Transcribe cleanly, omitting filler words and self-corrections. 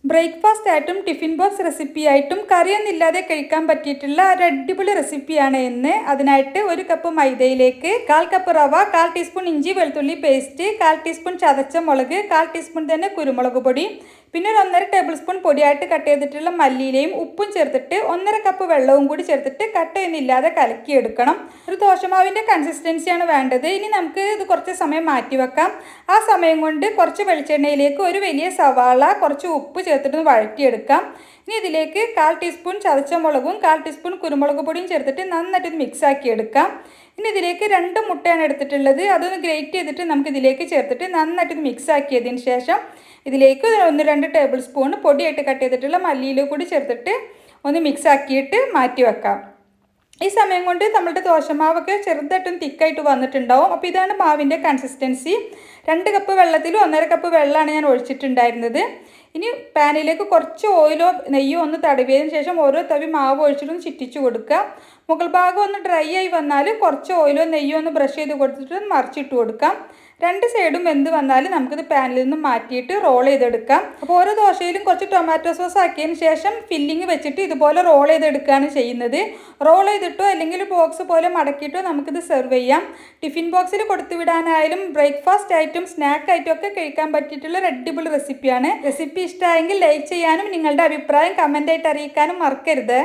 Breakfast ആയിട്ടും tiffin box recipe ആയിട്ടും കറിയൊന്നുമില്ലാതെ കഴിക്കാൻ പറ്റിയിട്ടുള്ള ഒരു അടിപൊളി റെസിപ്പിയാണ് ഇന്ന്. അതിനായിട്ട് 1 കപ്പ് മൈദയിലേക്ക് 1/4 കപ്പ് റവ, 1/4 ടീസ്പൂൺ ഇഞ്ചി വെളുത്തുള്ളി പേസ്റ്റ്, 1/4 ടീസ്പൂൺ ചതച്ച മുളക്, 1/4 ടീസ്പൂൺ തന്നെ കുരുമുളക് പൊടി, പിന്നെ ഒരു 1.5 ടേബിൾ സ്പൂൺ പൊടിയായിട്ട് കട്ട് ചെയ്തിട്ടുള്ള മല്ലിയിലയും ഉപ്പും ചേർത്തിട്ട് 1.5 കപ്പ് വെള്ളവും കൂടി ചേർത്തിട്ട് കട്ടയൊന്നുമില്ലാതെ കലക്കിയെടുക്കണം. ഒരു ദോശമാവിൻ്റെ കൺസിസ്റ്റൻസിയാണ് വേണ്ടത്. ഇനി നമുക്ക് ഇത് കുറച്ച് സമയം മാറ്റി വെക്കാം. ആ സമയം കൊണ്ട് കുറച്ച് വെളിച്ചെണ്ണയിലേക്ക് ഒരു വലിയ സവാള, കുറച്ച് ഉപ്പ് ചേർത്തിട്ട് വഴറ്റിയെടുക്കാം. ഇനി ഇതിലേക്ക് 1/4 ടീസ്പൂൺ ചതച്ച മുളകും 1/4 ടീസ്പൂൺ കുരുമുളക് പൊടിയും ചേർത്തിട്ട് നന്നായിട്ട് മിക്സ് ആക്കി എടുക്കാം. ഇനി ഇതിലേക്ക് 2 മുട്ടയാണ് എടുത്തിട്ടുള്ളത്. അതൊന്ന് ഗ്രേറ്റ് ചെയ്തിട്ട് നമുക്ക് ഇതിലേക്ക് ചേർത്തിട്ട് നന്നായിട്ട് മിക്സ് ആക്കിയതിന് ശേഷം ഇതിലേക്ക് 1-2 ടേബിൾ സ്പൂൺ പൊടിയായിട്ട് കട്ട് ചെയ്തിട്ടുള്ള മല്ലിയില കൂടി ചേർത്തിട്ട് ഒന്ന് മിക്സ് ആക്കിയിട്ട് മാറ്റി വെക്കാം. ഈ സമയം കൊണ്ട് നമ്മളുടെ ദോശമാവൊക്കെ ചെറുതായിട്ടും തിക്കായിട്ട് വന്നിട്ടുണ്ടാവും. അപ്പോൾ ഇതാണ് മാവിൻ്റെ കൺസിസ്റ്റൻസി. 2 കപ്പ് വെള്ളത്തിൽ 1.5 കപ്പ് വെള്ളമാണ് ഞാൻ ഒഴിച്ചിട്ടുണ്ടായിരുന്നത്. ഇനി പാനിലേക്ക് കുറച്ച് ഓയിലോ നെയ്യോ ഒന്ന് തടവിയതിന് ശേഷം ഓരോ തവി മാവ് ഒഴിച്ചിട്ടൊന്ന് ചുറ്റിച്ച് കൊടുക്കുക. മുകൾ ഭാഗം ഒന്ന് ഡ്രൈ ആയി വന്നാൽ കുറച്ച് ഓയിലോ നെയ്യോ ഒന്ന് ബ്രഷ് ചെയ്ത് കൊടുത്തിട്ട് മറിച്ചിട്ട് കൊടുക്കാം. 2 സൈഡും വെന്ത് വന്നാൽ നമുക്കിത് പാനിൽ നിന്ന് മാറ്റിയിട്ട് റോൾ ചെയ്തെടുക്കാം. അപ്പോൾ ഓരോ ദോശയിലും കുറച്ച് ടൊമാറ്റോ സോസ് ആക്കിയതിന് ശേഷം ഫില്ലിങ് വെച്ചിട്ട് ഇതുപോലെ റോൾ ചെയ്തെടുക്കുകയാണ് ചെയ്യുന്നത്. റോൾ ചെയ്തിട്ടോ അല്ലെങ്കിൽ ബോക്സ് പോലെ മടക്കിയിട്ടോ നമുക്കിത് സെർവ് ചെയ്യാം. ടിഫിൻ ബോക്സിൽ കൊടുത്തു വിടാനായാലും ബ്രേക്ക്ഫാസ്റ്റ് ആയിട്ടും സ്നാക്ക് ആയിട്ടും ഒക്കെ കഴിക്കാൻ പറ്റിയിട്ടുള്ള ഒരു അടിപൊളി റെസിപ്പിയാണ്. റെസിപ്പി ഇഷ്ടമായെങ്കിൽ ലൈക്ക് ചെയ്യാനും നിങ്ങളുടെ അഭിപ്രായം കമൻ്റായിട്ട് അറിയിക്കാനും മറക്കരുത്.